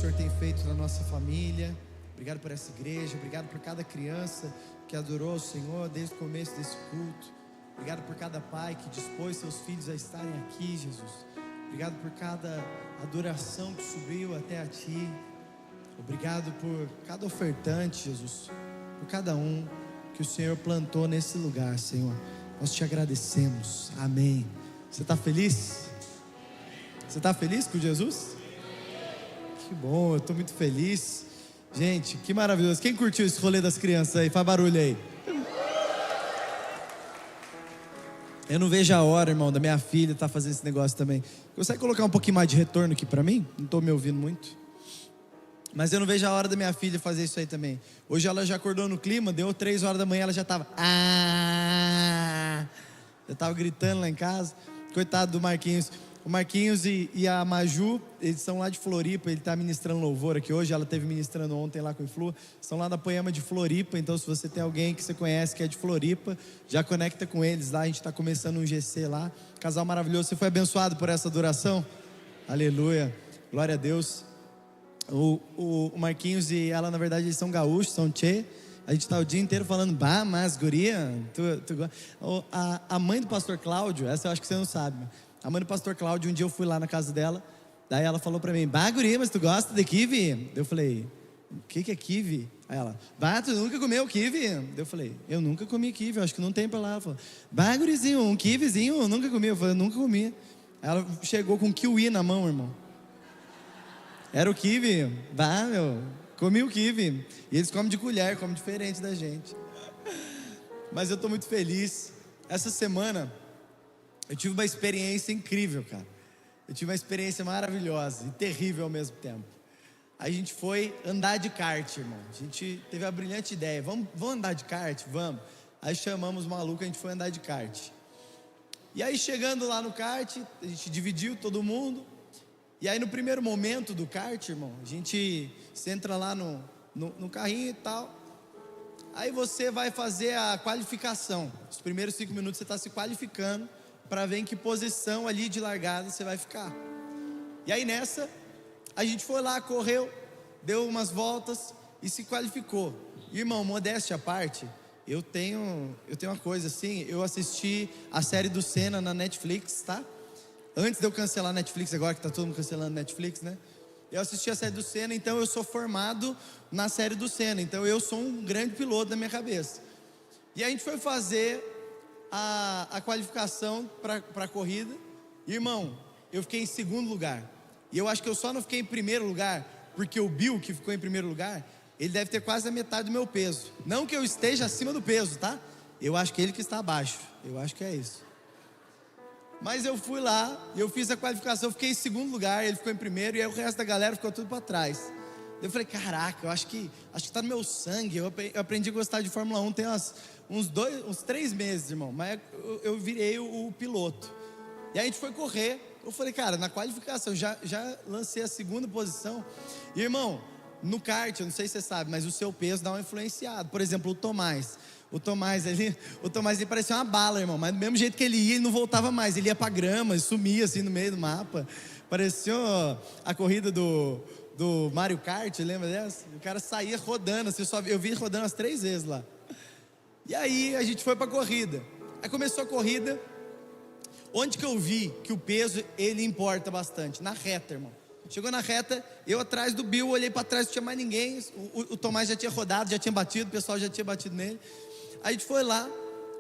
Senhor tem feito na nossa família. Obrigado por essa igreja. Obrigado por cada criança que adorou o Senhor desde o começo desse culto. Obrigado por cada pai que dispôs seus filhos a estarem aqui, Jesus. Obrigado por cada adoração que subiu até a Ti. Obrigado por cada ofertante, Jesus. Por cada um que o Senhor plantou nesse lugar, Senhor. Nós te agradecemos. Amém. Você está feliz? Você está feliz com Jesus? Que bom, eu estou muito feliz. Gente, que maravilhoso. Quem curtiu esse rolê das crianças aí? Faz barulho aí. Eu não vejo a hora, irmão, da minha filha tá fazendo esse negócio também. Consegue colocar um pouquinho mais de retorno aqui pra mim? Não tô me ouvindo muito. Mas eu não vejo a hora da minha filha fazer isso aí também. Hoje ela já acordou no clima, deu 3 horas da manhã, ela já tava... Já tava gritando lá em casa. Coitado do Marquinhos. O Marquinhos e a Maju, eles são lá de Floripa. Ele está ministrando louvor aqui hoje. Ela esteve ministrando ontem lá com o Influ. São lá da Poema de Floripa. Então, se você tem alguém que você conhece que é de Floripa, já conecta com eles lá. A gente está começando um GC lá. Casal maravilhoso. Você foi abençoado por essa adoração? Aleluia. Glória a Deus. O Marquinhos e ela, na verdade, eles são gaúchos, são tchê. A gente está o dia inteiro falando, bah, mas guria. A mãe do pastor Cláudio, essa eu acho que você não sabe. A mãe do pastor Cláudio, um dia eu fui lá na casa dela. Daí ela falou pra mim, bah, guria, mas tu gosta de kiwi? Eu falei, o que é kiwi? Aí ela, bah, tu nunca comeu kiwi? Eu falei, eu nunca comi kiwi, acho que não tem pra lá. Ela falou, bah, gurizinho, um kiwizinho, eu nunca comi. Eu falei, eu nunca comi. Aí ela chegou com kiwi na mão, irmão. Era o kiwi. Bah, meu, comi o kiwi. E eles comem de colher, comem diferente da gente. Mas eu tô muito feliz. Essa semana eu tive uma experiência incrível, cara. Eu tive uma experiência maravilhosa e terrível ao mesmo tempo. A gente foi andar de kart, irmão. A gente teve a brilhante ideia, vamos andar de kart? Vamos. Aí chamamos o maluco, a gente foi andar de kart. E aí chegando lá no kart, a gente dividiu todo mundo. E aí no primeiro momento do kart, irmão, você entra lá no carrinho e tal. Aí você vai fazer a qualificação. Os primeiros 5 minutos você está se qualificando para ver em que posição ali de largada você vai ficar. E aí nessa, a gente foi lá, correu, deu umas voltas e se qualificou. Irmão, modéstia à parte, eu tenho uma coisa assim, eu assisti a série do Senna na Netflix, tá? Antes de eu cancelar a Netflix, agora que tá todo mundo cancelando a Netflix, né? Eu assisti a série do Senna, então eu sou formado na série do Senna. Então eu sou um grande piloto na minha cabeça. E a gente foi fazer a qualificação para a corrida. Irmão, eu fiquei em segundo lugar. E eu acho que eu só não fiquei em primeiro lugar porque o Bill, que ficou em primeiro lugar, ele deve ter quase a metade do meu peso. Não que eu esteja acima do peso, tá? Eu acho que ele que está abaixo. Eu acho que é isso. Mas eu fui lá, eu fiz a qualificação, eu fiquei em segundo lugar, ele ficou em primeiro, e aí o resto da galera ficou tudo para trás. Eu falei, caraca, eu acho que tá no meu sangue. Eu aprendi a gostar de Fórmula 1 tem uns 3 meses, irmão. Mas eu virei o piloto. E aí a gente foi correr. Eu falei, cara, na qualificação, já lancei a segunda posição. E irmão, no kart, eu não sei se você sabe, mas o seu peso dá uma influenciada. Por exemplo, o Tomás ele parecia uma bala, irmão. Mas do mesmo jeito que ele ia, ele não voltava mais. Ele ia pra grama, ele sumia assim no meio do mapa. Parecia a corrida do Mario Kart, lembra dessa? O cara saía rodando, assim, eu vi rodando umas 3 vezes lá. E aí a gente foi pra corrida. Aí começou a corrida. Onde que eu vi que o peso, ele importa bastante? Na reta, irmão. Chegou na reta, eu atrás do Bill, olhei pra trás, não tinha mais ninguém. O Tomás já tinha rodado, já tinha batido, o pessoal já tinha batido nele. Aí a gente foi lá.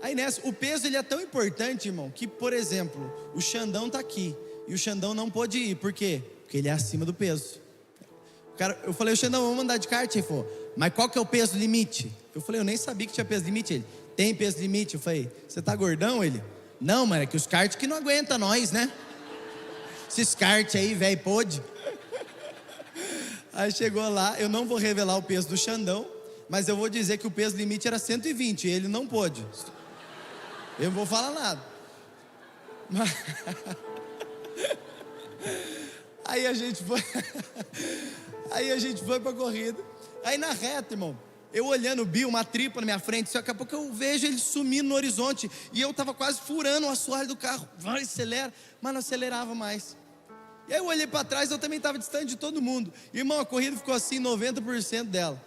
Aí nessa, o peso ele é tão importante, irmão, que, por exemplo, o Xandão tá aqui. E o Xandão não pôde ir, por quê? Porque ele é acima do peso. Eu falei, o Xandão, vamos andar de kart? Ele falou, mas qual que é o peso limite? Eu falei, eu nem sabia que tinha peso limite. Ele, tem peso limite? Eu falei, você tá gordão? Ele, não, mano, é que os kart que não aguentam nós, né? Esses kart aí, velho, pôde. Aí chegou lá, eu não vou revelar o peso do Xandão, mas eu vou dizer que o peso limite era 120, e ele não pôde. Eu não vou falar nada. Aí a gente foi pra corrida. Aí na reta, irmão, eu olhando o Bill, uma tripa na minha frente, daqui a pouco eu vejo ele sumindo no horizonte. E eu tava quase furando o assoalho do carro. Vai, acelera. Mas não acelerava mais. E aí eu olhei para trás, eu também estava distante de todo mundo. Irmão, a corrida ficou assim, 90% dela.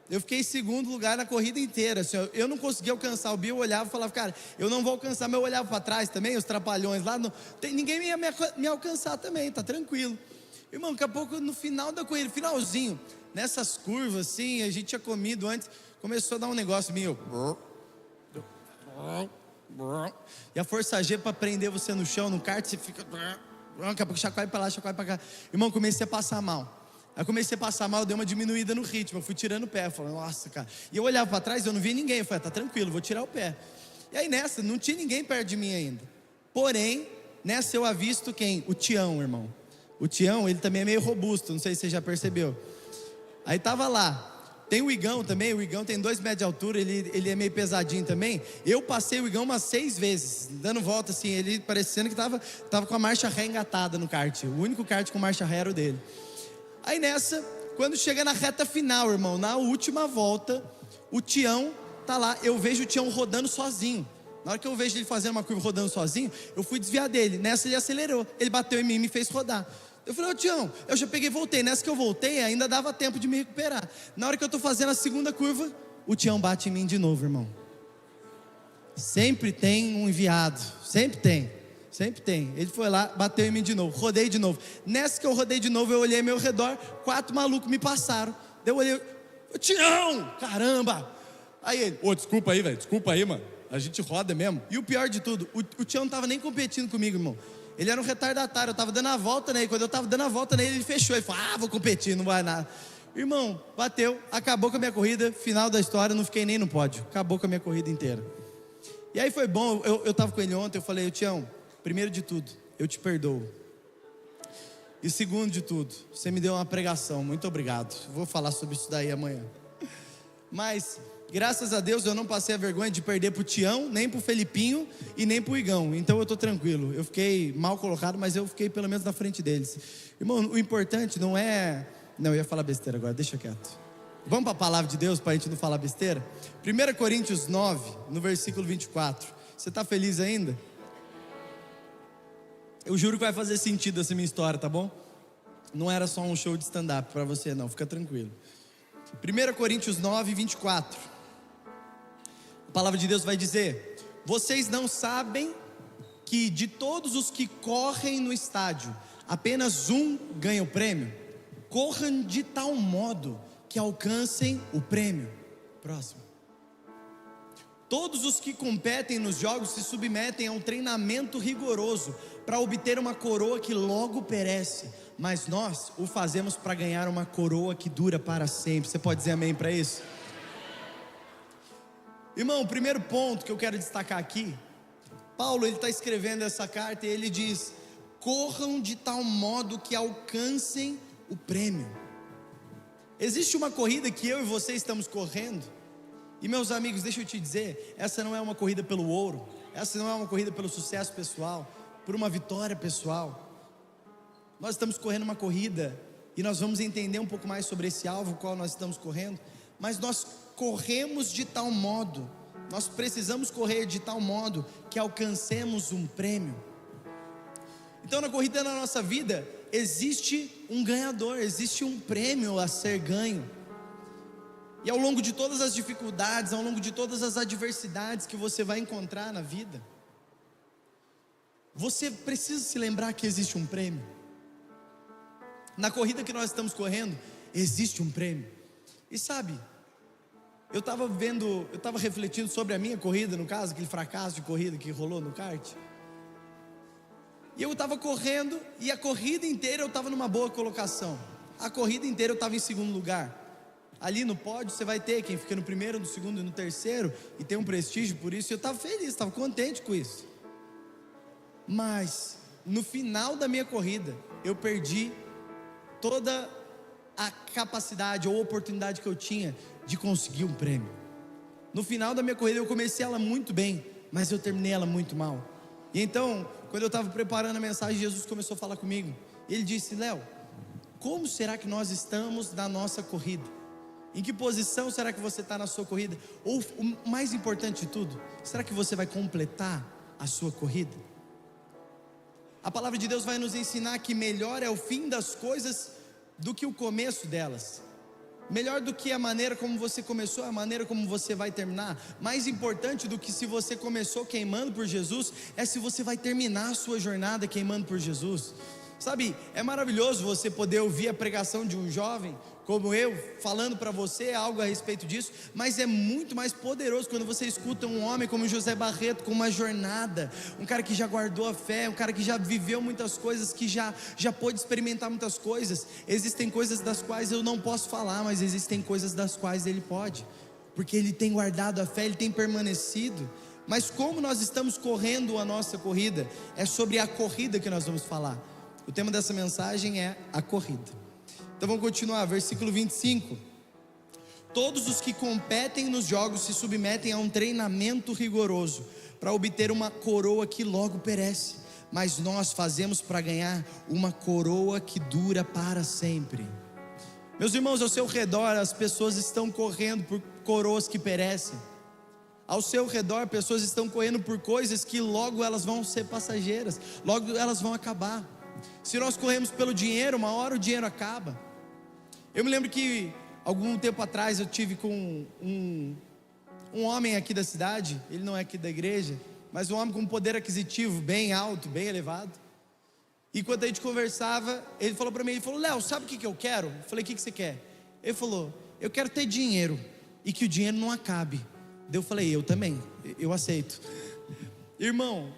Eu fiquei em segundo lugar na corrida inteira, assim, eu não conseguia alcançar o Bill. Eu olhava e falava, cara, eu não vou alcançar. Mas eu olhava para trás também, os trapalhões lá, ninguém ia me alcançar também, tá tranquilo. Irmão, daqui a pouco no final da corrida, finalzinho, nessas curvas assim, a gente tinha comido antes, começou a dar um negócio meio... E a força G para prender você no chão, no kart, você fica... Daqui a pouco chacoalha para lá, chacoalha para cá. Irmão, comecei a passar mal. Aí comecei a passar mal, deu uma diminuída no ritmo. Eu fui tirando o pé, falei, nossa, cara. E eu olhava para trás, eu não via ninguém. Eu falei, tá tranquilo, vou tirar o pé. E aí nessa, não tinha ninguém perto de mim ainda. Porém, nessa eu avisto quem? O Tião, irmão. O Tião, ele também é meio robusto, não sei se você já percebeu. Aí tava lá. Tem o Igão também, o Igão tem 2 metros de altura, ele é meio pesadinho também. Eu passei o Igão umas 6 vezes, dando volta assim, ele parecendo que tava com a marcha ré engatada no kart. O único kart com marcha ré era o dele. Aí nessa, quando chega na reta final, irmão, na última volta, o Tião tá lá, eu vejo o Tião rodando sozinho. Na hora que eu vejo ele fazendo uma curva rodando sozinho, eu fui desviar dele. Nessa ele acelerou, ele bateu em mim e me fez rodar. Eu falei, ô Tião, eu já peguei e voltei. Nessa que eu voltei, ainda dava tempo de me recuperar. Na hora que eu tô fazendo a segunda curva, o Tião bate em mim de novo, irmão. Sempre tem um enviado, sempre tem. Ele foi lá, bateu em mim de novo, rodei de novo. Nessa que eu rodei de novo, eu olhei ao meu redor, 4 malucos me passaram. Daí eu olhei, ô Tião, caramba. Aí ele, desculpa aí, velho, desculpa aí, mano. A gente roda mesmo. E o pior de tudo, o Tião não tava nem competindo comigo, irmão. Ele era um retardatário, eu estava dando a volta nele. Quando eu estava dando a volta nele, ele fechou. Ele falou, vou competir, não vai nada. Irmão, bateu, acabou com a minha corrida. Final da história, não fiquei nem no pódio. Acabou com a minha corrida inteira. E aí foi bom, eu estava com ele ontem. Eu falei, Tião, primeiro de tudo, eu te perdoo. E segundo de tudo, você me deu uma pregação, muito obrigado. Vou falar sobre isso daí amanhã. Mas... graças a Deus eu não passei a vergonha de perder pro Tião, nem pro Felipinho e nem pro Igão. Então eu tô tranquilo. Eu fiquei mal colocado, mas eu fiquei pelo menos na frente deles. Irmão, o importante não é... Não, eu ia falar besteira agora, deixa quieto. Vamos para a palavra de Deus para a gente não falar besteira? 1 Coríntios 9, no versículo 24. Você tá feliz ainda? Eu juro que vai fazer sentido essa minha história, tá bom? Não era só um show de stand-up para você não, fica tranquilo. 1 Coríntios 9, 24. A palavra de Deus vai dizer: vocês não sabem que de todos os que correm no estádio, apenas um ganha o prêmio? Corram de tal modo que alcancem o prêmio. Próximo. Todos os que competem nos jogos se submetem a um treinamento rigoroso para obter uma coroa que logo perece, mas nós o fazemos para ganhar uma coroa que dura para sempre. Você pode dizer amém para isso? Irmão, o primeiro ponto que eu quero destacar aqui, Paulo, ele está escrevendo essa carta e ele diz: corram de tal modo que alcancem o prêmio. Existe uma corrida que eu e você estamos correndo, e meus amigos, deixa eu te dizer, essa não é uma corrida pelo ouro, essa não é uma corrida pelo sucesso pessoal, por uma vitória pessoal. Nós estamos correndo uma corrida, e nós vamos entender um pouco mais sobre esse alvo, qual nós estamos correndo, mas nós corremos de tal modo, nós precisamos correr de tal modo que alcancemos um prêmio. Então na corrida da nossa vida, existe um ganhador, existe um prêmio a ser ganho. E ao longo de todas as dificuldades, ao longo de todas as adversidades que você vai encontrar na vida, você precisa se lembrar que existe um prêmio. Na corrida que nós estamos correndo, existe um prêmio. E sabe, eu estava refletindo sobre a minha corrida, no caso, aquele fracasso de corrida que rolou no kart. E eu estava correndo, e a corrida inteira eu estava numa boa colocação. A corrida inteira eu estava em segundo lugar. Ali no pódio você vai ter quem fica no primeiro, no segundo e no terceiro, e tem um prestígio por isso. E eu estava feliz, estava contente com isso. Mas no final da minha corrida, eu perdi toda a capacidade ou oportunidade que eu tinha de conseguir um prêmio. No final da minha corrida eu comecei ela muito bem, mas eu terminei ela muito mal. E então, quando eu estava preparando a mensagem, Jesus começou a falar comigo. Ele disse: Léo, como será que nós estamos na nossa corrida? Em que posição será que você está na sua corrida? Ou o mais importante de tudo, será que você vai completar a sua corrida? A palavra de Deus vai nos ensinar que melhor é o fim das coisas do que o começo delas. Melhor do que a maneira como você começou, a maneira como você vai terminar. Mais importante do que se você começou queimando por Jesus, é se você vai terminar a sua jornada queimando por Jesus. Sabe, é maravilhoso você poder ouvir a pregação de um jovem como eu, falando para você algo a respeito disso, mas é muito mais poderoso quando você escuta um homem como José Barreto, com uma jornada, um cara que já guardou a fé, um cara que já viveu muitas coisas, que já pôde experimentar muitas coisas. Existem coisas das quais eu não posso falar, mas existem coisas das quais ele pode, porque ele tem guardado a fé, ele tem permanecido. Mas como nós estamos correndo a nossa corrida, é sobre a corrida que nós vamos falar. O tema dessa mensagem é a corrida. Então vamos continuar, versículo 25. Todos os que competem nos jogos se submetem a um treinamento rigoroso, para obter uma coroa que logo perece, mas nós fazemos para ganhar uma coroa que dura para sempre. Meus irmãos, ao seu redor as pessoas estão correndo por coroas que perecem. Ao seu redor pessoas estão correndo por coisas que logo elas vão ser passageiras, logo elas vão acabar. Se nós corremos pelo dinheiro, uma hora o dinheiro acaba. Eu me lembro que algum tempo atrás eu tive com um homem aqui da cidade. Ele não é aqui da igreja, mas um homem com um poder aquisitivo bem alto, bem elevado. E quando a gente conversava, ele falou para mim, ele falou: Léo, sabe o que eu quero? Eu falei: o que você quer? Ele falou: eu quero ter dinheiro e que o dinheiro não acabe. Daí eu falei: eu também, eu aceito. Irmão,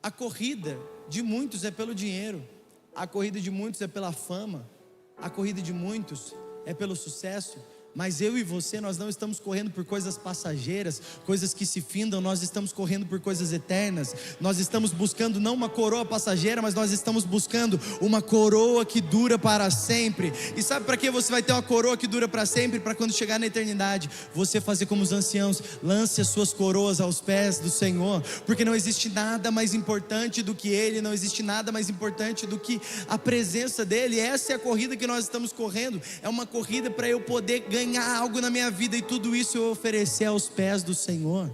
a corrida de muitos é pelo dinheiro, a corrida de muitos é pela fama, a corrida de muitos é pelo sucesso. Mas eu e você, nós não estamos correndo por coisas passageiras, coisas que se findam. Nós estamos correndo por coisas eternas. Nós estamos buscando não uma coroa passageira, mas nós estamos buscando uma coroa que dura para sempre. E sabe para que você vai ter uma coroa que dura para sempre? Para quando chegar na eternidade, você fazer como os anciãos: lance as suas coroas aos pés do Senhor, porque não existe nada mais importante do que Ele, não existe nada mais importante do que a presença dEle. Essa é a corrida que nós estamos correndo. É uma corrida para eu poder ganhar algo na minha vida, e tudo isso eu oferecer aos pés do Senhor.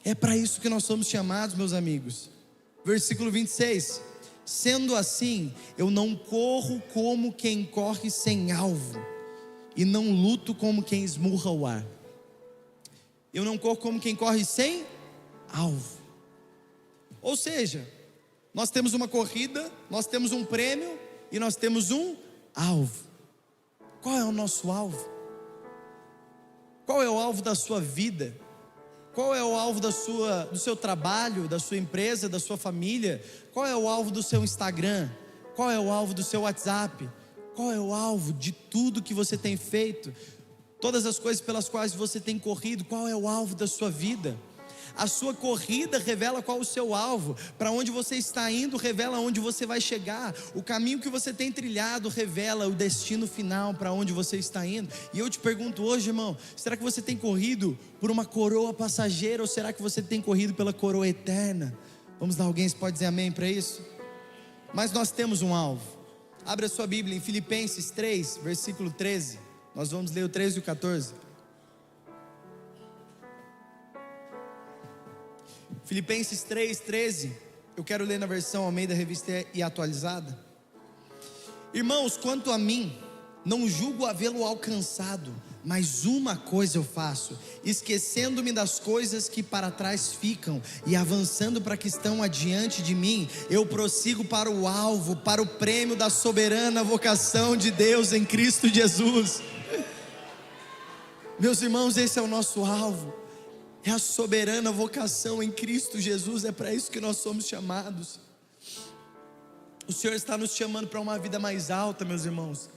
É para isso que nós somos chamados, meus amigos. Versículo 26: sendo assim, eu não corro como quem corre sem alvo, e não luto como quem esmurra o ar. Eu não corro como quem corre sem alvo. Ou seja, nós temos uma corrida, nós temos um prêmio e nós temos um alvo. Qual é o nosso alvo? Qual é o alvo da sua vida? Qual é o alvo do seu trabalho, da sua empresa, da sua família? Qual é o alvo do seu Instagram? Qual é o alvo do seu WhatsApp? Qual é o alvo de tudo que você tem feito? Todas as coisas pelas quais você tem corrido, qual é o alvo da sua vida? A sua corrida revela qual é o seu alvo. Para onde você está indo revela onde você vai chegar. O caminho que você tem trilhado revela o destino final, para onde você está indo. E eu te pergunto hoje, irmão, será que você tem corrido por uma coroa passageira, ou será que você tem corrido pela coroa eterna? Vamos lá, alguém pode dizer amém para isso? Mas nós temos um alvo. Abra a sua Bíblia em Filipenses 3, versículo 13. Nós vamos ler o 13 e o 14. Filipenses 3:13, eu quero ler na versão Almeida Revista e Atualizada. Irmãos, quanto a mim, não julgo havê-lo alcançado, mas uma coisa eu faço, esquecendo-me das coisas que para trás ficam e avançando para que estão adiante de mim, eu prossigo para o alvo, para o prêmio da soberana vocação de Deus em Cristo Jesus. Meus irmãos, esse é o nosso alvo. É a soberana vocação em Cristo Jesus. É para isso que nós somos chamados. O Senhor está nos chamando para uma vida mais alta, meus irmãos.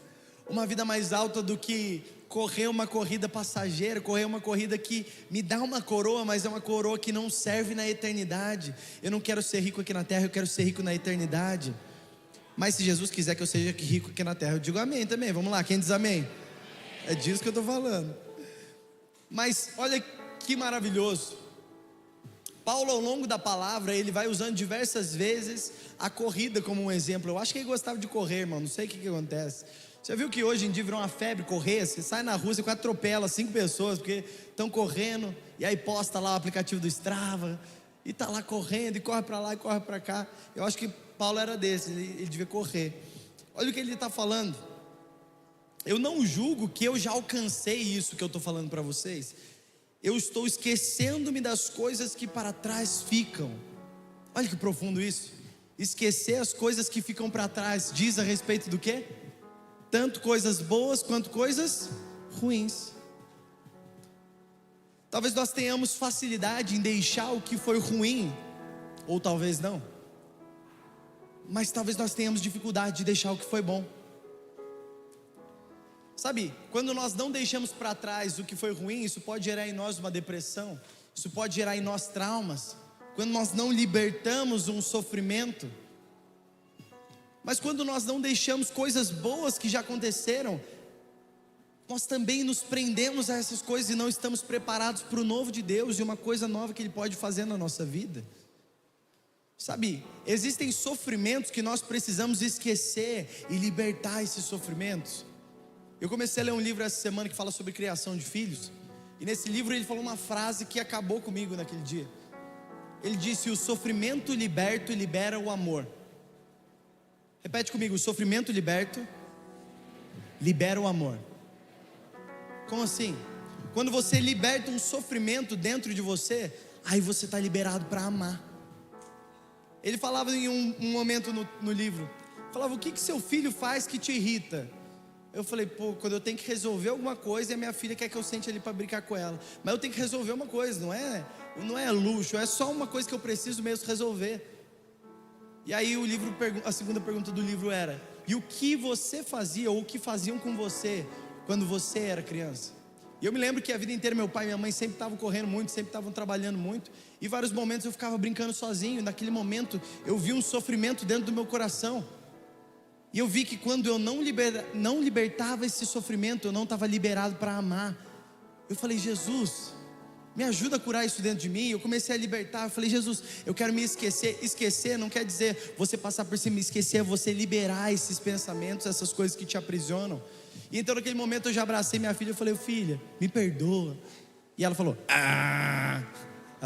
Uma vida mais alta do que correr uma corrida passageira, correr uma corrida que me dá uma coroa, mas é uma coroa que não serve na eternidade. Eu não quero ser rico aqui na terra, eu quero ser rico na eternidade. Mas se Jesus quiser que eu seja rico aqui na terra, eu digo amém também. Vamos lá, quem diz amém? É disso que eu estou falando. Mas olha que maravilhoso. Paulo, ao longo da palavra, ele vai usando diversas vezes a corrida como um exemplo. Eu acho que ele gostava de correr, irmão. Não sei o que acontece. Você viu que hoje em dia virou uma febre correr? Você sai na rua, você quase atropela 5 pessoas porque estão correndo, e aí posta lá o aplicativo do Strava, e está lá correndo, e corre para lá e corre para cá. Eu acho que Paulo era desse, ele devia correr. Olha o que ele está falando. Eu não julgo que eu já alcancei isso que eu estou falando para vocês. Eu estou esquecendo-me das coisas que para trás ficam. Olha que profundo isso. Esquecer as coisas que ficam para trás diz a respeito do quê? Tanto coisas boas quanto coisas ruins. Talvez nós tenhamos facilidade em deixar o que foi ruim, ou talvez não. Mas talvez nós tenhamos dificuldade de deixar o que foi bom. Sabe, quando nós não deixamos para trás o que foi ruim, isso pode gerar em nós uma depressão, isso pode gerar em nós traumas. Quando nós não libertamos um sofrimento, mas quando nós não deixamos coisas boas que já aconteceram, nós também nos prendemos a essas coisas e não estamos preparados para o novo de Deus e uma coisa nova que Ele pode fazer na nossa vida. Sabe, existem sofrimentos que nós precisamos esquecer e libertar esses sofrimentos. Eu comecei a ler um livro essa semana que fala sobre criação de filhos, e nesse livro ele falou uma frase que acabou comigo naquele dia. Ele disse: o sofrimento liberto libera o amor. Repete comigo: o sofrimento liberto libera o amor. Como assim? Quando você liberta um sofrimento dentro de você, aí você está liberado para amar. Ele falava em um momento no livro, falava: o que seu filho faz que te irrita? Eu falei: pô, quando eu tenho que resolver alguma coisa e a minha filha quer que eu sente ali para brincar com ela. Mas eu tenho que resolver uma coisa, não é luxo, é só uma coisa que eu preciso mesmo resolver. E aí a segunda pergunta do livro era: e o que você fazia, ou o que faziam com você quando você era criança? E eu me lembro que a vida inteira meu pai e minha mãe sempre estavam correndo muito, sempre estavam trabalhando muito, e vários momentos eu ficava brincando sozinho. Naquele momento eu vi um sofrimento dentro do meu coração, e eu vi que quando eu não libertava esse sofrimento, eu não estava liberado para amar. Eu falei: Jesus, me ajuda a curar isso dentro de mim. Eu comecei a libertar, eu falei: Jesus, eu quero me esquecer. Esquecer não quer dizer você passar por cima, esquecer é você liberar esses pensamentos, essas coisas que te aprisionam. E então naquele momento eu já abracei minha filha, eu falei: filha, me perdoa. E ela falou: ela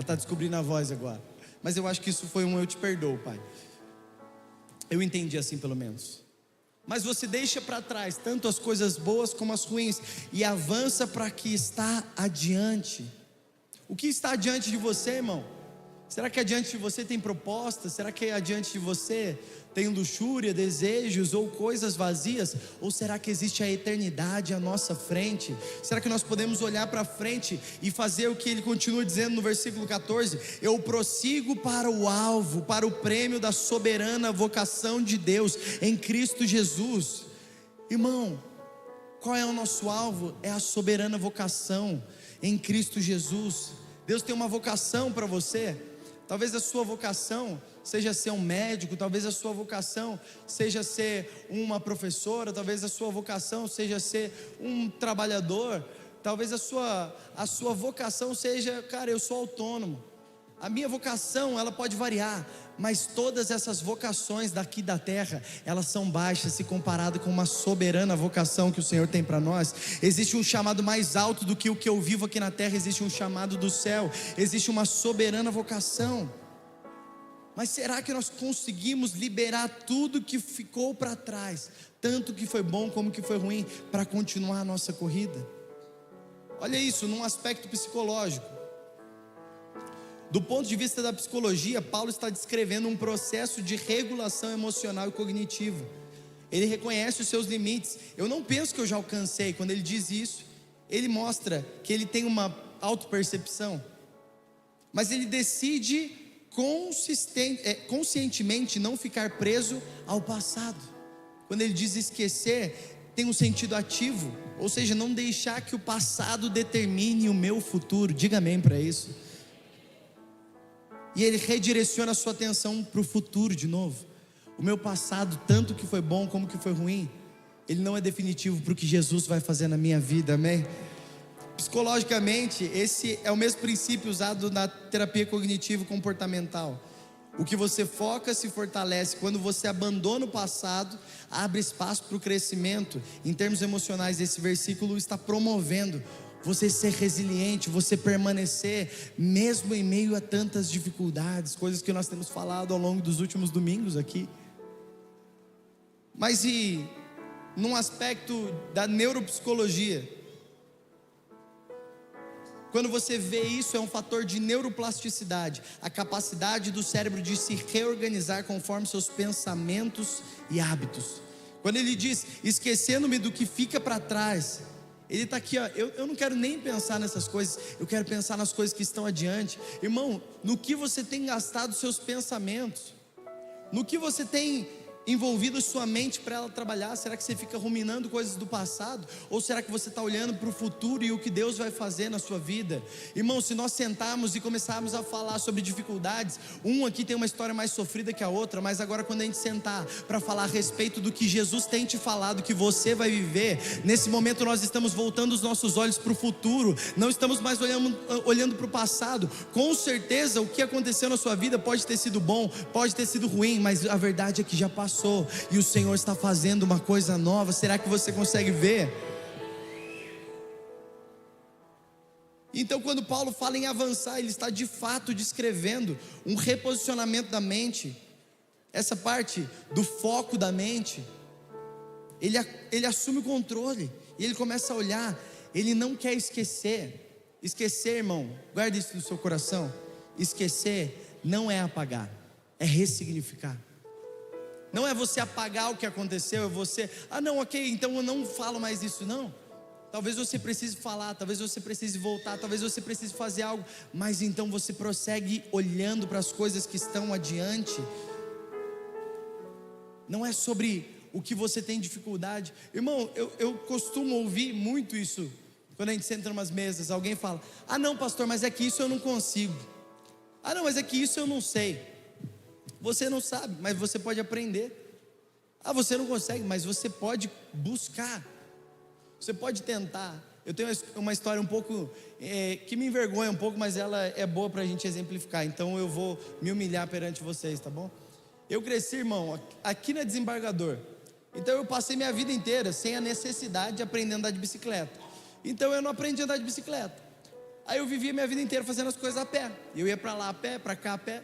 está descobrindo a voz agora. Mas eu acho que isso foi um eu te perdoo, pai. Eu entendi assim pelo menos. Mas você deixa para trás tanto as coisas boas como as ruins, e avança para que está adiante. O que está adiante de você, irmão? Será que adiante de você tem propostas? Será que adiante de você tem luxúria, desejos ou coisas vazias? Ou será que existe a eternidade à nossa frente? Será que nós podemos olhar para frente e fazer o que ele continua dizendo no versículo 14? Eu prossigo para o alvo, para o prêmio da soberana vocação de Deus em Cristo Jesus. Irmão, qual é o nosso alvo? É a soberana vocação em Cristo Jesus. Deus tem uma vocação para você. Talvez a sua vocação seja ser um médico, talvez a sua vocação seja ser uma professora, talvez a sua vocação seja ser um trabalhador, talvez a sua vocação seja: cara, eu sou autônomo. A minha vocação, ela pode variar, mas todas essas vocações daqui da terra, elas são baixas se comparado com uma soberana vocação que o Senhor tem para nós. Existe um chamado mais alto do que o que eu vivo aqui na terra, existe um chamado do céu, existe uma soberana vocação. Mas será que nós conseguimos liberar tudo que ficou para trás, tanto que foi bom como que foi ruim, para continuar a nossa corrida? Olha isso, num aspecto psicológico. Do ponto de vista da psicologia, Paulo está descrevendo um processo de regulação emocional e cognitiva. Ele reconhece os seus limites. Eu não penso que eu já alcancei. Quando ele diz isso, ele mostra que ele tem uma autopercepção, mas ele decide conscientemente não ficar preso ao passado. Quando ele diz esquecer, tem um sentido ativo, ou seja, não deixar que o passado determine o meu futuro. Diga amém para isso. E ele redireciona a sua atenção para o futuro de novo. O meu passado, tanto que foi bom como que foi ruim, ele não é definitivo para o que Jesus vai fazer na minha vida, amém? Psicologicamente, esse é o mesmo princípio usado na terapia cognitivo-comportamental. O que você foca se fortalece. Quando você abandona o passado, abre espaço para o crescimento. Em termos emocionais, esse versículo está promovendo você ser resiliente, você permanecer, mesmo em meio a tantas dificuldades, coisas que nós temos falado ao longo dos últimos domingos aqui. Mas e num aspecto da neuropsicologia, quando você vê isso, é um fator de neuroplasticidade, a capacidade do cérebro de se reorganizar conforme seus pensamentos e hábitos. Quando ele diz, esquecendo-me do que fica para trás, ele está aqui, ó, eu não quero nem pensar nessas coisas, eu quero pensar nas coisas que estão adiante. Irmão, no que você tem gastado seus pensamentos, no que você tem envolvido sua mente para ela trabalhar? Será que você fica ruminando coisas do passado? Ou será que você está olhando para o futuro e o que Deus vai fazer na sua vida? Irmão, se nós sentarmos e começarmos a falar sobre dificuldades, um aqui tem uma história mais sofrida que a outra, mas agora quando a gente sentar para falar a respeito do que Jesus tem te falado, que você vai viver, nesse momento nós estamos voltando os nossos olhos para o futuro, não estamos mais olhando para o passado. Com certeza o que aconteceu na sua vida pode ter sido bom, pode ter sido ruim, mas a verdade é que já passou, e o Senhor está fazendo uma coisa nova. Será que você consegue ver? Então, quando Paulo fala em avançar, ele está de fato descrevendo um reposicionamento da mente. Essa parte do foco da mente, ele assume o controle e ele começa a olhar. Ele não quer esquecer. Esquecer, irmão, guarda isso no seu coração. Esquecer não é apagar, é ressignificar. Não é você apagar o que aconteceu, é você, não, ok, então eu não falo mais isso, não. Talvez você precise falar, talvez você precise voltar, talvez você precise fazer algo, mas então você prossegue olhando para as coisas que estão adiante. Não é sobre o que você tem dificuldade. Irmão, eu costumo ouvir muito isso, quando a gente senta em umas mesas, alguém fala, não pastor, mas é que isso eu não consigo. Não, mas é que isso eu não sei. Você não sabe, mas você pode aprender. Você não consegue, mas você pode buscar. Você pode tentar. Eu tenho uma história um pouco, que me envergonha um pouco, mas ela é boa para a gente exemplificar. Então eu vou me humilhar perante vocês, tá bom? Eu cresci, irmão, aqui na Desembargador. Então eu passei minha vida inteira sem a necessidade de aprender a andar de bicicleta. Então eu não aprendi a andar de bicicleta. Aí eu vivia minha vida inteira fazendo as coisas a pé. Eu ia para lá a pé, para cá a pé.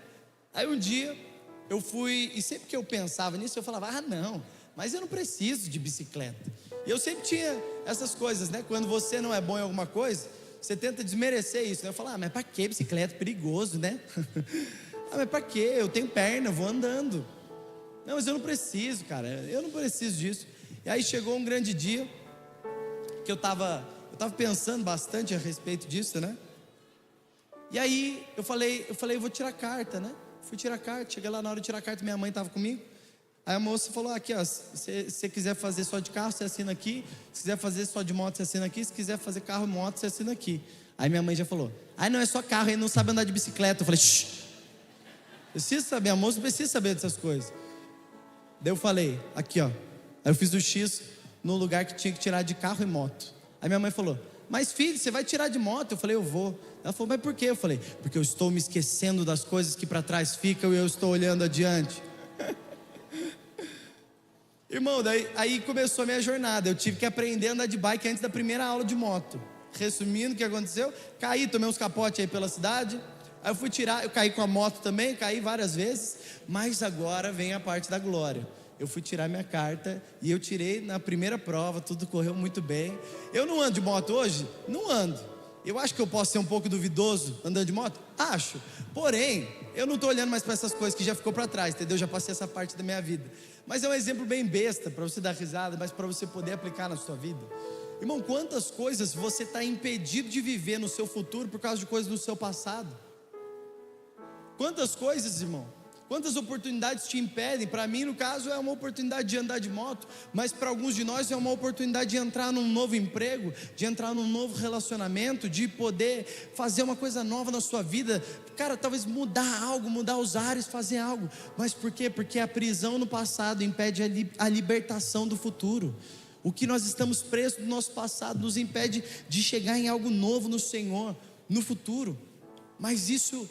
Aí um dia eu fui, e sempre que eu pensava nisso, eu falava, não, mas eu não preciso de bicicleta. E eu sempre tinha essas coisas, né? Quando você não é bom em alguma coisa, você tenta desmerecer isso, né? Eu falo, mas pra que bicicleta? Perigoso, né? Mas pra que? Eu tenho perna, eu vou andando. Não, mas eu não preciso, cara, eu não preciso disso. E aí chegou um grande dia, que eu tava pensando bastante a respeito disso, né? E aí eu falei, eu vou tirar carta, né? Fui tirar carta, cheguei lá na hora de tirar carta, minha mãe estava comigo. Aí a moça falou, aqui ó, se você quiser fazer só de carro, você assina aqui. Se quiser fazer só de moto, você assina aqui. Se quiser fazer carro e moto, você assina aqui. Aí minha mãe já falou, não é só carro, ele não sabe andar de bicicleta. Eu falei, precisa saber, a moça precisa saber dessas coisas. Daí eu falei, aqui ó. Aí eu fiz o X no lugar que tinha que tirar de carro e moto. Aí minha mãe falou, mas filho, você vai tirar de moto? Eu falei, eu vou. Ela falou, mas por quê? Eu falei, porque eu estou me esquecendo das coisas que para trás ficam e eu estou olhando adiante. Irmão, aí começou a minha jornada. Eu tive que aprender a andar de bike antes da primeira aula de moto. Resumindo o que aconteceu, caí, tomei uns capotes aí pela cidade. Aí eu fui tirar, eu caí com a moto também, caí várias vezes. Mas agora vem a parte da glória. Eu fui tirar minha carta e eu tirei na primeira prova, tudo correu muito bem. Eu não ando de moto hoje? Não ando. Eu acho que eu posso ser um pouco duvidoso andando de moto? Acho. Porém, eu não estou olhando mais para essas coisas que já ficou para trás, entendeu? Já passei essa parte da minha vida. Mas é um exemplo bem besta, para você dar risada, mas para você poder aplicar na sua vida. Irmão, quantas coisas você está impedido de viver no seu futuro por causa de coisas do seu passado? Quantas coisas, irmão? Quantas oportunidades te impedem? Para mim, no caso, é uma oportunidade de andar de moto, mas para alguns de nós é uma oportunidade de entrar num novo emprego, de entrar num novo relacionamento, de poder fazer uma coisa nova na sua vida. Cara, talvez mudar algo, mudar os ares, fazer algo. Mas por quê? Porque a prisão no passado impede a libertação do futuro. O que nós estamos presos no nosso passado nos impede de chegar em algo novo no Senhor, no futuro. Mas isso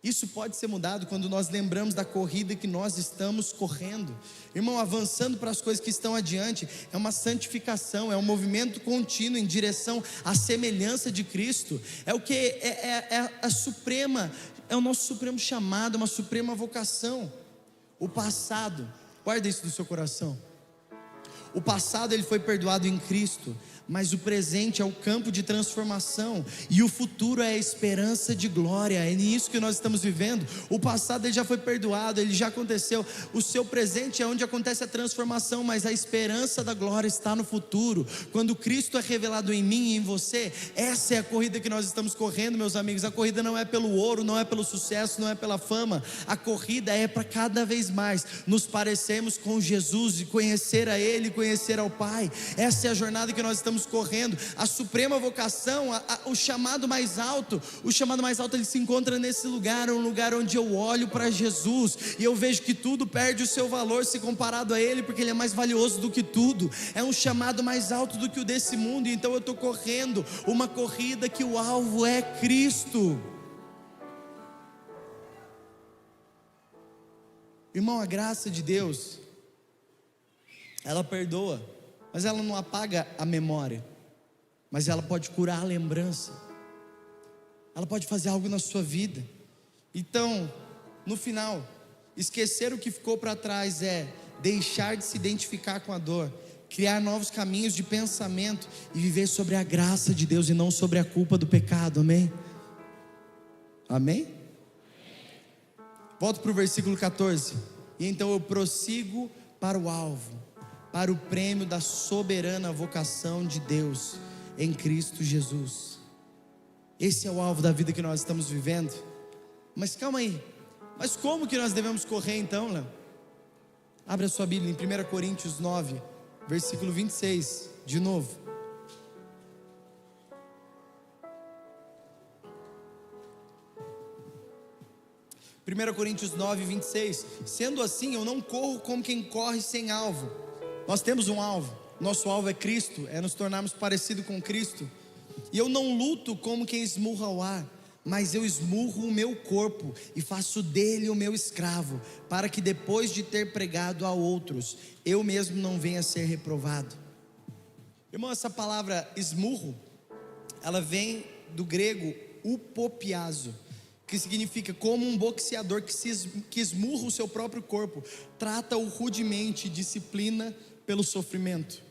Isso pode ser mudado quando nós lembramos da corrida que nós estamos correndo. Irmão, avançando para as coisas que estão adiante, é uma santificação, é um movimento contínuo em direção à semelhança de Cristo. É o que é a suprema, é o nosso supremo chamado, uma suprema vocação. O passado, guarda isso no seu coração. O passado ele foi perdoado em Cristo, mas o presente é o campo de transformação, e o futuro é a esperança de glória. É nisso que nós estamos vivendo. O passado ele já foi perdoado, ele já aconteceu. O seu presente é onde acontece a transformação, mas a esperança da glória está no futuro. Quando Cristo é revelado em mim e em você, essa é a corrida que nós estamos correndo, meus amigos. A corrida não é pelo ouro, não é pelo sucesso, não é pela fama. A corrida é para cada vez mais nos parecermos com Jesus, e conhecer a Ele, conhecer ao Pai. Essa é a jornada que nós estamos correndo. A suprema vocação, o chamado mais alto, ele se encontra nesse lugar, um lugar onde eu olho para Jesus e eu vejo que tudo perde o seu valor se comparado a Ele, porque Ele é mais valioso do que tudo. É um chamado mais alto do que o desse mundo, e então eu estou correndo uma corrida que o alvo é Cristo. Irmão, a graça de Deus, ela perdoa, mas ela não apaga a memória, mas ela pode curar a lembrança. Ela pode fazer algo na sua vida. Então, no final, esquecer o que ficou para trás é deixar de se identificar com a dor, criar novos caminhos de pensamento e viver sobre a graça de Deus e não sobre a culpa do pecado. Amém? Amém? Volto para o versículo 14. E então eu prossigo para o alvo, para o prêmio da soberana vocação de Deus em Cristo Jesus. Esse é o alvo da vida que nós estamos vivendo. Mas calma aí, mas como que nós devemos correr então, Léo? Abre a sua Bíblia em 1 Coríntios 9, versículo 26, de novo. Primeira Coríntios 9, 26. Sendo assim, eu não corro como quem corre sem alvo. Nós temos um alvo, nosso alvo é Cristo, é nos tornarmos parecidos com Cristo. E eu não luto como quem esmurra o ar, mas eu esmurro o meu corpo e faço dele o meu escravo, para que depois de ter pregado a outros, eu mesmo não venha a ser reprovado. Irmão, essa palavra esmurro, ela vem do grego upopiazo, que significa como um boxeador que esmurra o seu próprio corpo, trata-o rudemente, disciplina pelo sofrimento.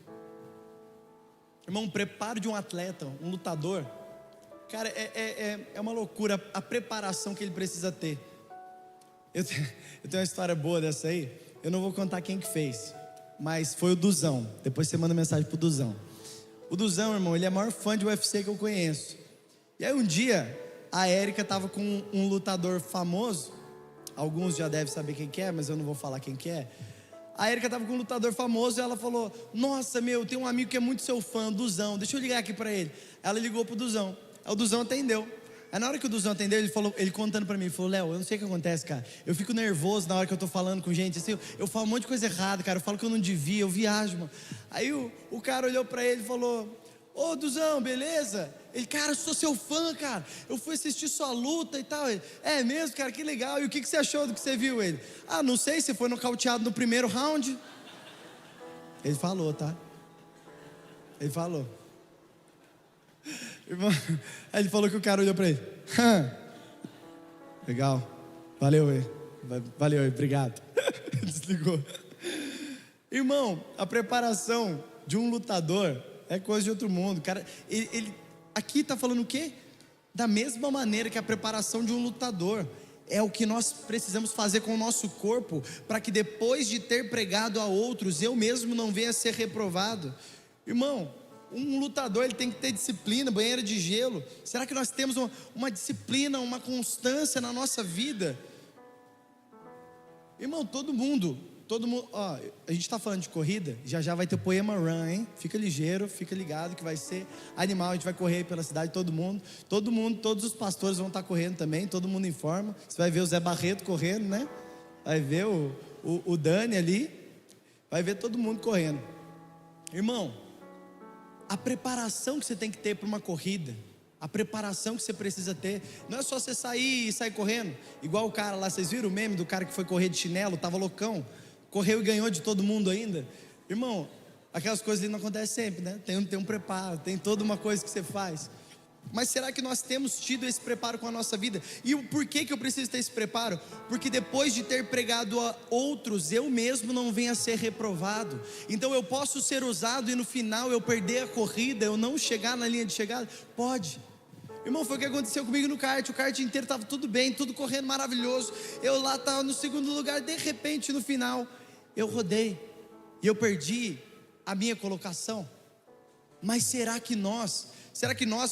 Irmão, o preparo de um atleta, um lutador, cara, é uma loucura a preparação que ele precisa ter. Eu tenho uma história boa dessa aí. Eu não vou contar quem que fez, mas foi o Duzão. Depois você manda mensagem pro Duzão. O Duzão, irmão, ele é o maior fã de UFC que eu conheço. E aí um dia a Érica estava com um lutador famoso. Alguns já devem saber quem que é, mas eu não vou falar quem que é. A Érica estava com um lutador famoso e ela falou: nossa, meu, tem um amigo que é muito seu fã, Duzão, deixa eu ligar aqui para ele. Ela ligou pro Duzão, aí o Duzão atendeu. Aí na hora que o Duzão atendeu, ele contando para mim, ele falou: Léo, eu não sei o que acontece, cara, eu fico nervoso na hora que eu tô falando com gente, assim, eu falo um monte de coisa errada, cara, eu falo que eu não devia, eu viajo, mano. Aí o cara olhou para ele e falou: ô Duzão, beleza? Ele: cara, eu sou seu fã, cara, eu fui assistir sua luta e tal. Ele: é mesmo, cara, que legal, e o que você achou do que você viu? Ele: ah, não sei, você foi nocauteado no primeiro round. Ele falou, tá? Ele falou. Irmão, aí ele falou que o cara olhou pra ele: legal, valeu aí, obrigado. Desligou. Irmão, a preparação de um lutador é coisa de outro mundo, cara. Ele aqui está falando o quê? Da mesma maneira que a preparação de um lutador é o que nós precisamos fazer com o nosso corpo, para que depois de ter pregado a outros, eu mesmo não venha a ser reprovado. Irmão, um lutador ele tem que ter disciplina, banheira de gelo. Será que nós temos uma disciplina, uma constância na nossa vida? Irmão, todo mundo, ó, a gente está falando de corrida, já vai ter o Poema Run, hein? Fica ligeiro, fica ligado que vai ser animal. A gente vai correr pela cidade, todo mundo, todos os pastores vão estar correndo também, todo mundo em forma. Você vai ver o Zé Barreto correndo, né? Vai ver o Dani ali, vai ver todo mundo correndo. Irmão, a preparação que você tem que ter para uma corrida A preparação que você precisa ter. Não é só você sair e sair correndo. Igual o cara lá, vocês viram o meme do cara que foi correr de chinelo, tava loucão, correu e ganhou de todo mundo ainda. Irmão, aquelas coisas ali não acontecem sempre, né? Tem um preparo, tem toda uma coisa que você faz. Mas será que nós temos tido esse preparo com a nossa vida? E o porquê que eu preciso ter esse preparo? Porque depois de ter pregado a outros, eu mesmo não venho a ser reprovado. Então eu posso ser usado e no final eu perder a corrida, eu não chegar na linha de chegada? Pode. Irmão, foi o que aconteceu comigo no kart. O kart inteiro estava tudo bem, tudo correndo maravilhoso. Eu lá estava no segundo lugar, de repente no final eu rodei e eu perdi a minha colocação. Mas será que nós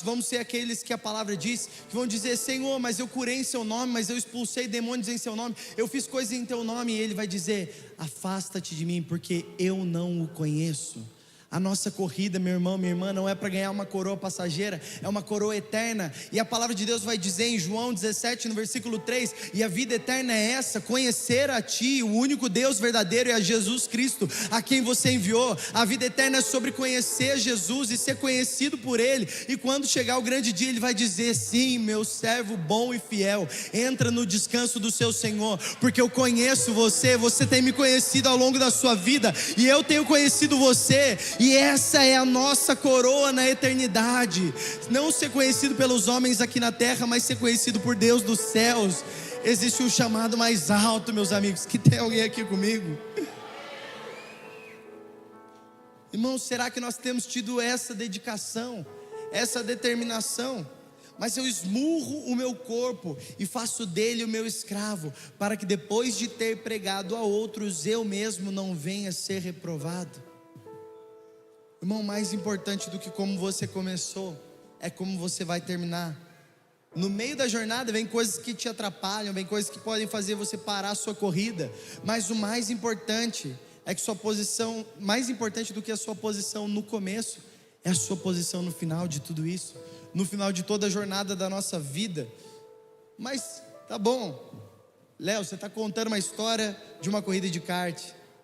vamos ser aqueles que a palavra diz, que vão dizer: Senhor, mas eu curei em seu nome, mas eu expulsei demônios em seu nome, eu fiz coisas em teu nome? E ele vai dizer: afasta-te de mim, porque eu não o conheço. A nossa corrida, meu irmão, minha irmã, não é para ganhar uma coroa passageira, é uma coroa eterna. E a palavra de Deus vai dizer em João 17, no versículo 3: e a vida eterna é essa, conhecer a ti, o único Deus verdadeiro, e a Jesus Cristo, a quem você enviou. A vida eterna é sobre conhecer Jesus e ser conhecido por Ele. E quando chegar o grande dia, Ele vai dizer: sim, meu servo bom e fiel, entra no descanso do seu Senhor, porque eu conheço você, você tem me conhecido ao longo da sua vida, e eu tenho conhecido você. E essa é a nossa coroa na eternidade. Não ser conhecido pelos homens aqui na terra, mas ser conhecido por Deus dos céus. Existe um chamado mais alto, meus amigos. Que tem alguém aqui comigo? Irmãos, será que nós temos tido essa dedicação, essa determinação? Mas eu esmurro o meu corpo e faço dele o meu escravo, para que depois de ter pregado a outros, eu mesmo não venha a ser reprovado. Irmão, mais importante do que como você começou, é como você vai terminar. No meio da jornada vem coisas que te atrapalham, vem coisas que podem fazer você parar a sua corrida. Mas o mais importante é que sua posição, mais importante do que a sua posição no começo, é a sua posição no final de tudo isso, no final de toda a jornada da nossa vida. Mas tá bom, Léo, você está contando uma história de uma corrida de kart.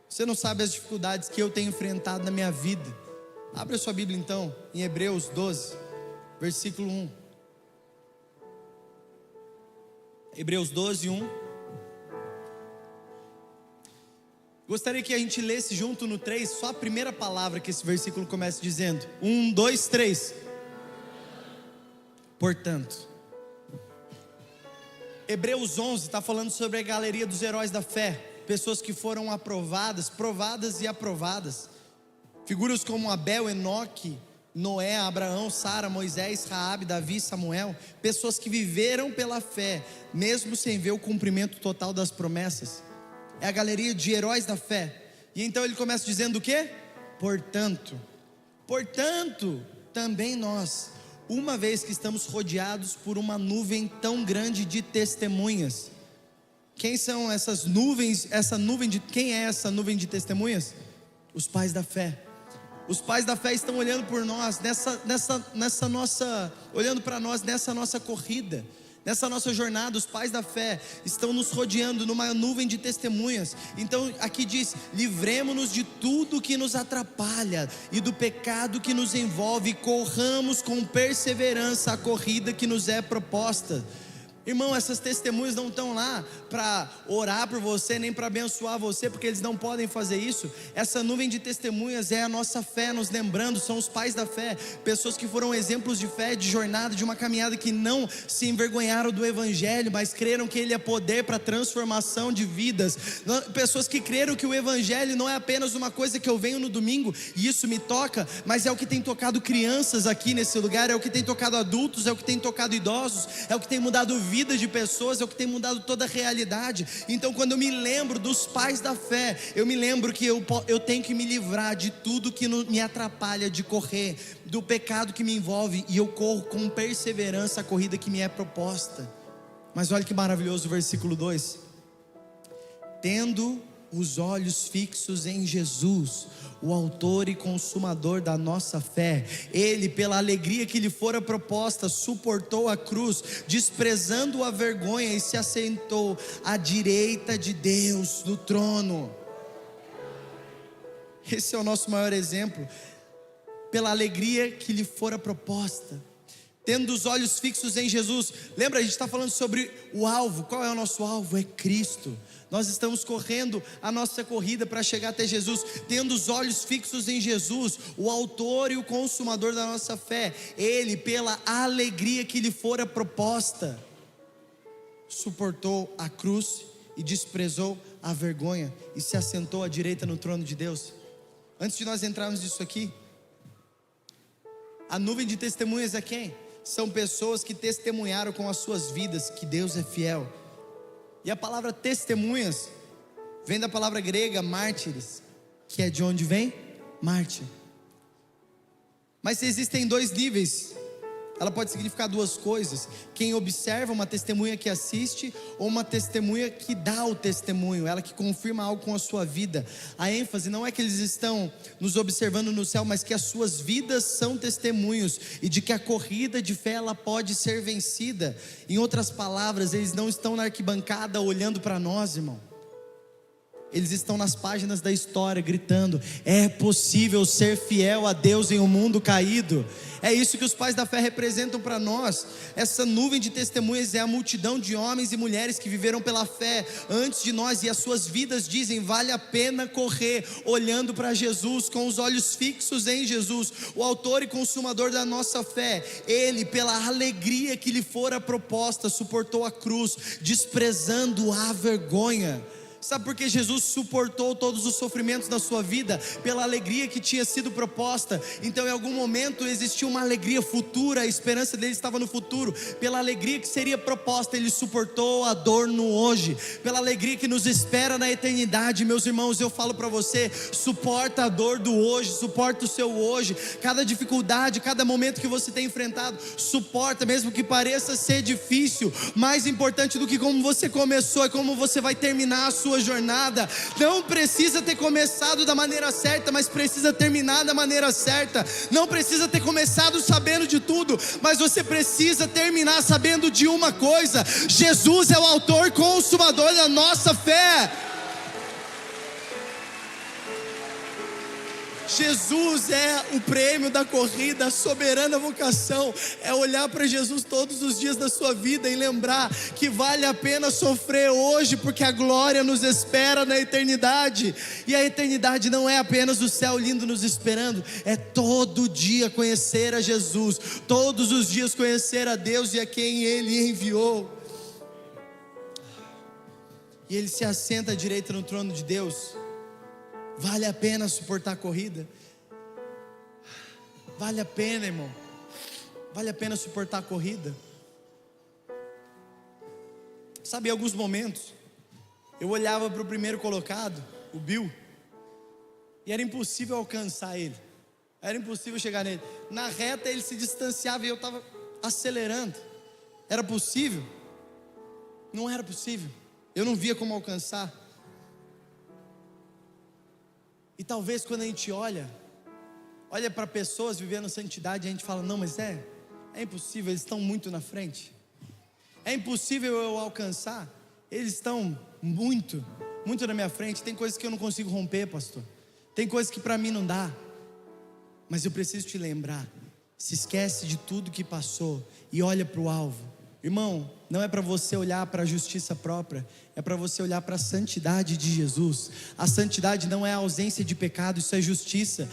Você não sabe as dificuldades que eu tenho enfrentado na minha vida. Abre a sua Bíblia então, em Hebreus 12, versículo 1. Hebreus 12, 1. Gostaria que a gente lesse junto no 3, só a primeira palavra que esse versículo começa dizendo. 1, 2, 3. Portanto. Hebreus 11 está falando sobre a galeria dos heróis da fé. Pessoas que foram aprovadas, provadas e aprovadas. Figuras como Abel, Enoque, Noé, Abraão, Sara, Moisés, Raabe, Davi, Samuel. Pessoas que viveram pela fé, mesmo sem ver o cumprimento total das promessas. É a galeria de heróis da fé. E então ele começa dizendo o quê? Portanto, também nós, uma vez que estamos rodeados por uma nuvem tão grande de testemunhas. Quem são essas nuvens? Quem é essa nuvem de testemunhas? Os pais da fé. Os pais da fé estão olhando por nós, olhando para nós nessa nossa corrida, nessa nossa jornada. Os pais da fé estão nos rodeando numa nuvem de testemunhas. Então aqui diz: livremo-nos de tudo que nos atrapalha e do pecado que nos envolve, e corramos com perseverança a corrida que nos é proposta. Irmão, essas testemunhas não estão lá para orar por você, nem para abençoar você, porque eles não podem fazer isso. Essa nuvem de testemunhas é a nossa fé nos lembrando, são os pais da fé, pessoas que foram exemplos de fé, de jornada, de uma caminhada, que não se envergonharam do evangelho, mas creram que ele é poder para transformação de vidas. Pessoas que creram que o evangelho não é apenas uma coisa que eu venho no domingo e isso me toca, mas é o que tem tocado crianças aqui nesse lugar, é o que tem tocado adultos, é o que tem tocado idosos, é o que tem mudado vida de pessoas, é o que tem mudado toda a realidade. Então quando eu me lembro dos pais da fé, eu me lembro que eu tenho que me livrar de tudo que me atrapalha de correr, do pecado que me envolve, e eu corro com perseverança a corrida que me é proposta. Mas olha que maravilhoso o versículo 2: tendo os olhos fixos em Jesus, o autor e consumador da nossa fé. Ele, pela alegria que lhe fora proposta, suportou a cruz, desprezando a vergonha, e se assentou à direita de Deus no trono. Esse é o nosso maior exemplo. Pela alegria que lhe fora proposta, tendo os olhos fixos em Jesus. Lembra, a gente está falando sobre o alvo. Qual é o nosso alvo? É Cristo. Nós estamos correndo a nossa corrida para chegar até Jesus, tendo os olhos fixos em Jesus, o autor e o consumador da nossa fé. Ele, pela alegria que lhe fora proposta, suportou a cruz e desprezou a vergonha e se assentou à direita no trono de Deus. Antes de nós entrarmos nisso aqui, a nuvem de testemunhas é quem? São pessoas que testemunharam com as suas vidas que Deus é fiel. E a palavra testemunhas vem da palavra grega mártires, que é de onde vem? Mártir. Mas existem dois níveis. Ela pode significar duas coisas: quem observa, uma testemunha que assiste, ou uma testemunha que dá o testemunho, ela que confirma algo com a sua vida. A ênfase não é que eles estão nos observando no céu, mas que as suas vidas são testemunhos, e de que a corrida de fé ela pode ser vencida. Em outras palavras, eles não estão na arquibancada olhando para nós, irmão. Eles estão nas páginas da história gritando: é possível ser fiel a Deus em um mundo caído. É isso que os pais da fé representam para nós. Essa nuvem de testemunhas é a multidão de homens e mulheres que viveram pela fé antes de nós, e as suas vidas dizem: vale a pena correr olhando para Jesus, com os olhos fixos em Jesus, o autor e consumador da nossa fé. Ele, pela alegria que lhe fora proposta, suportou a cruz, desprezando a vergonha. Sabe por que Jesus suportou todos os sofrimentos da sua vida? Pela alegria que tinha sido proposta. Então em algum momento existiu uma alegria futura, a esperança dele estava no futuro. Pela alegria que seria proposta, ele suportou a dor no hoje. Pela alegria que nos espera na eternidade. Meus irmãos, eu falo para você: suporta a dor do hoje, suporta o seu hoje. Cada dificuldade, cada momento que você tem enfrentado, suporta, mesmo que pareça ser difícil. Mais importante do que como você começou é como você vai terminar a sua jornada. Não precisa ter começado da maneira certa, mas precisa terminar da maneira certa. Não precisa ter começado sabendo de tudo, mas você precisa terminar sabendo de uma coisa: Jesus é o autor e consumador da nossa fé. Jesus é o prêmio da corrida, a soberana vocação. É olhar para Jesus todos os dias da sua vida e lembrar que vale a pena sofrer hoje, porque a glória nos espera na eternidade. E a eternidade não é apenas o céu lindo nos esperando, é todo dia conhecer a Jesus, todos os dias conhecer a Deus e a quem Ele enviou. E Ele se assenta à direita no trono de Deus. Vale a pena suportar a corrida? Vale a pena, irmão. Vale a pena suportar a corrida. Sabe, em alguns momentos eu olhava para o primeiro colocado, o Bill, e era impossível alcançar ele. Era impossível chegar nele. Na reta ele se distanciava e eu estava acelerando. Era possível? Não era possível. Eu não via como alcançar. E talvez quando a gente olha para pessoas vivendo santidade, a gente fala: não, mas é impossível, eles estão muito na frente. É impossível eu alcançar, eles estão muito na minha frente. Tem coisas que eu não consigo romper, pastor. Tem coisas que para mim não dá. Mas eu preciso te lembrar: se esquece de tudo que passou e olha para o alvo. Irmão, não é para você olhar para a justiça própria, é para você olhar para a santidade de Jesus. A santidade não é a ausência de pecado, isso é justiça.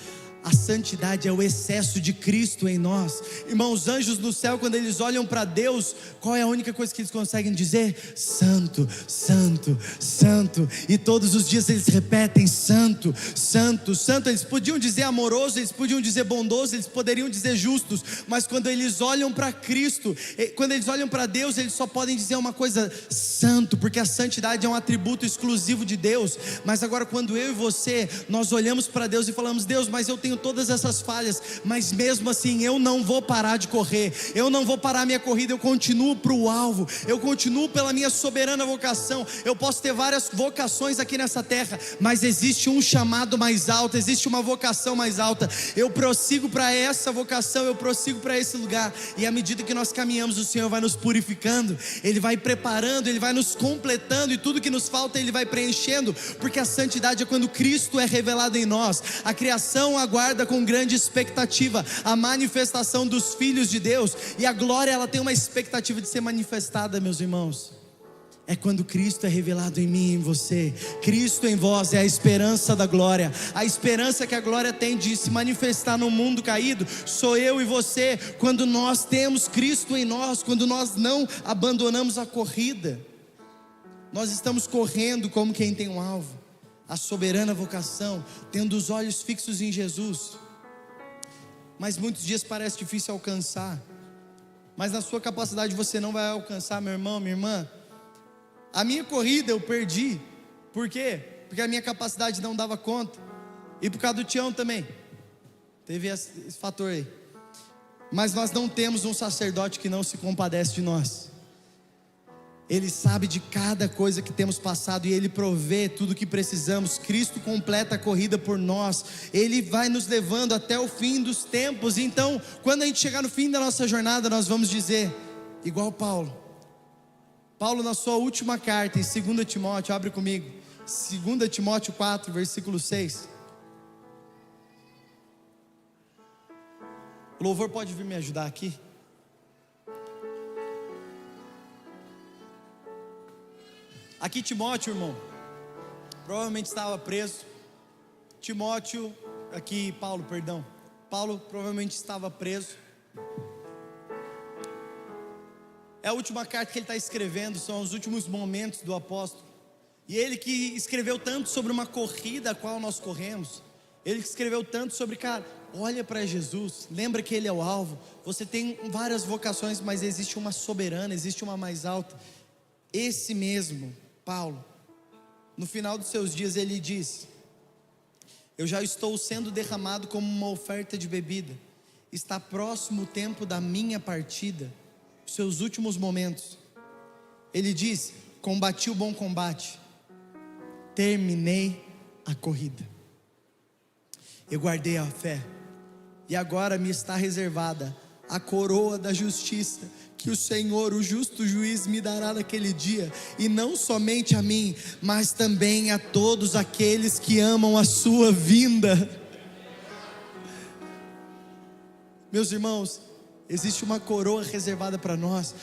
A santidade é o excesso de Cristo em nós. Irmão, os anjos no céu, quando eles olham para Deus, qual é a única coisa que eles conseguem dizer? Santo, Santo, Santo. E todos os dias eles repetem: Santo, Santo, Santo. Eles podiam dizer amoroso, eles podiam dizer bondoso, eles poderiam dizer justos, mas quando eles olham para Cristo, quando eles olham para Deus, eles só podem dizer uma coisa: santo, porque a santidade é um atributo exclusivo de Deus. Mas agora, quando eu e você, nós olhamos para Deus e falamos: Deus, mas eu tenho todas essas falhas, mas mesmo assim eu não vou parar de correr, eu não vou parar a minha corrida, eu continuo para o alvo, eu continuo pela minha soberana vocação. Eu posso ter várias vocações aqui nessa terra, mas existe um chamado mais alto, existe uma vocação mais alta. Eu prossigo para essa vocação, eu prossigo para esse lugar, e à medida que nós caminhamos, o Senhor vai nos purificando, Ele vai preparando, Ele vai nos completando, e tudo que nos falta Ele vai preenchendo, porque a santidade é quando Cristo é revelado em nós. A criação aguarda aguarda com grande expectativa a manifestação dos filhos de Deus. E a glória, ela tem uma expectativa de ser manifestada, meus irmãos. É quando Cristo é revelado em mim e em você. Cristo em vós é a esperança da glória. A esperança que a glória tem de se manifestar no mundo caído, sou eu e você, quando nós temos Cristo em nós, quando nós não abandonamos a corrida. Nós estamos correndo como quem tem um alvo, a soberana vocação, tendo os olhos fixos em Jesus. Mas muitos dias parece difícil alcançar, mas na sua capacidade você não vai alcançar, meu irmão, minha irmã. A minha corrida eu perdi. Por quê? Porque a minha capacidade não dava conta. E por causa do Tião também. Teve esse fator aí. Mas nós não temos um sacerdote que não se compadece de nós. Ele sabe de cada coisa que temos passado e Ele provê tudo o que precisamos. Cristo completa a corrida por nós. Ele vai nos levando até o fim dos tempos. Então, quando a gente chegar no fim da nossa jornada, nós vamos dizer, igual Paulo na sua última carta, em 2 Timóteo, abre comigo, 2 Timóteo 4, versículo 6. O louvor pode vir me ajudar aqui? Aqui Timóteo, irmão, provavelmente estava preso. Paulo provavelmente estava preso. É a última carta que ele está escrevendo, são os últimos momentos do apóstolo. E ele que escreveu tanto sobre uma corrida a qual nós corremos, ele que escreveu tanto sobre, cara, olha para Jesus, lembra que Ele é o alvo. Você tem várias vocações, mas existe uma soberana, existe uma mais alta. Esse mesmo, Paulo, no final dos seus dias ele diz: eu já estou sendo derramado como uma oferta de bebida, está próximo o tempo da minha partida, seus últimos momentos. Ele diz: combati o bom combate, terminei a corrida, eu guardei a fé, e agora me está reservada a coroa da justiça, que o Senhor, o justo juiz, me dará naquele dia, e não somente a mim, mas também a todos aqueles que amam a sua vinda. Meus irmãos, existe uma coroa reservada para nós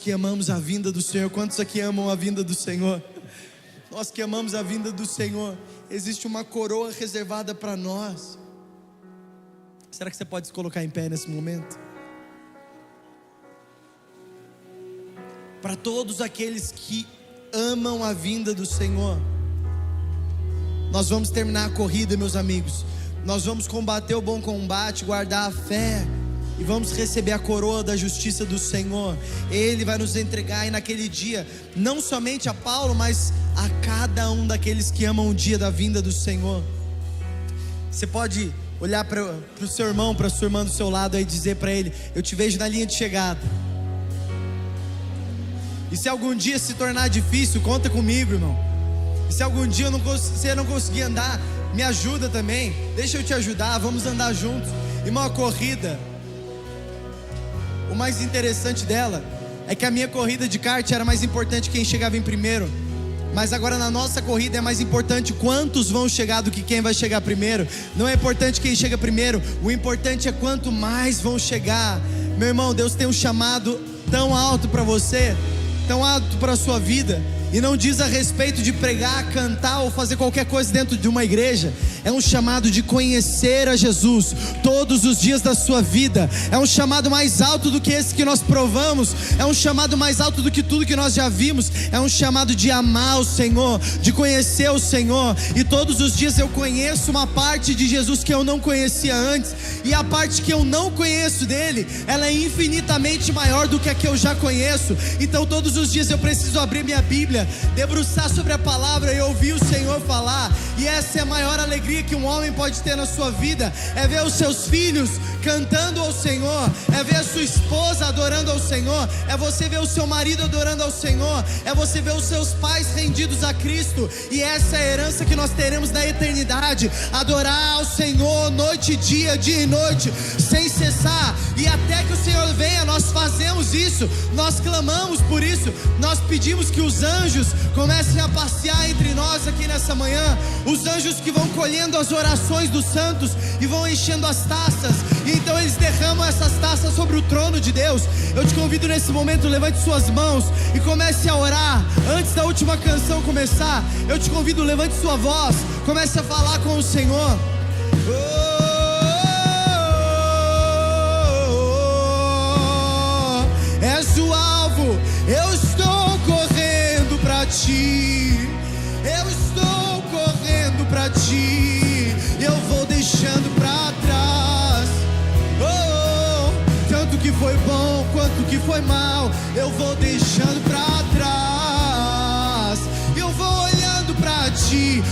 que amamos a vinda do Senhor. Quantos aqui amam a vinda do Senhor? Nós que amamos a vinda do Senhor, existe uma coroa reservada para nós. Será que você pode se colocar em pé nesse momento? Para todos aqueles que amam a vinda do Senhor, nós vamos terminar a corrida, meus amigos. Nós vamos combater o bom combate, guardar a fé, e vamos receber a coroa da justiça do Senhor. Ele vai nos entregar, e naquele dia, não somente a Paulo, mas a cada um daqueles que amam o dia da vinda do Senhor. Você pode olhar para o seu irmão, para a sua irmã do seu lado, e dizer para ele: eu te vejo na linha de chegada. E se algum dia se tornar difícil, conta comigo, irmão. E se algum dia você não conseguir andar, me ajuda também, deixa eu te ajudar, vamos andar juntos. Irmão, a corrida, o mais interessante dela é que a minha corrida de kart era mais importante quem chegava em primeiro. Mas agora na nossa corrida é mais importante quantos vão chegar do que quem vai chegar primeiro. Não é importante quem chega primeiro, o importante é quanto mais vão chegar. Meu irmão, Deus tem um chamado tão alto para você, tão alto para a sua vida. E não diz a respeito de pregar, cantar ou fazer qualquer coisa dentro de uma igreja. É um chamado de conhecer a Jesus todos os dias da sua vida. É um chamado mais alto do que esse que nós provamos. É um chamado mais alto do que tudo que nós já vimos. É um chamado de amar o Senhor, de conhecer o Senhor. E todos os dias eu conheço uma parte de Jesus que eu não conhecia antes. E a parte que eu não conheço dele, ela é infinitamente maior do que a que eu já conheço. Então todos os dias eu preciso abrir minha Bíblia, debruçar sobre a palavra e ouvir o Senhor falar. E essa é a maior alegria que um homem pode ter na sua vida, é ver os seus filhos cantando ao Senhor, é ver a sua esposa adorando ao Senhor, é você ver o seu marido adorando ao Senhor, é você ver os seus pais rendidos a Cristo. E essa é a herança que nós teremos na eternidade: adorar ao Senhor noite e dia e noite, sem cessar. E até que o Senhor venha, nós fazemos isso, nós clamamos por isso, nós pedimos que os anjos comecem a passear entre nós aqui nessa manhã. Os anjos que vão colhendo enchendo as orações dos santos e vão enchendo as taças. E então eles derramam essas taças sobre o trono de Deus. Eu te convido nesse momento, levante suas mãos e comece a orar. Antes da última canção começar, eu te convido, levante sua voz, comece a falar com o Senhor. És o alvo, eu estou correndo pra ti. Eu estou correndo pra ti. Eu vou deixando pra trás. Tanto que foi bom quanto que foi mal, eu vou deixando pra trás. Eu vou olhando pra ti,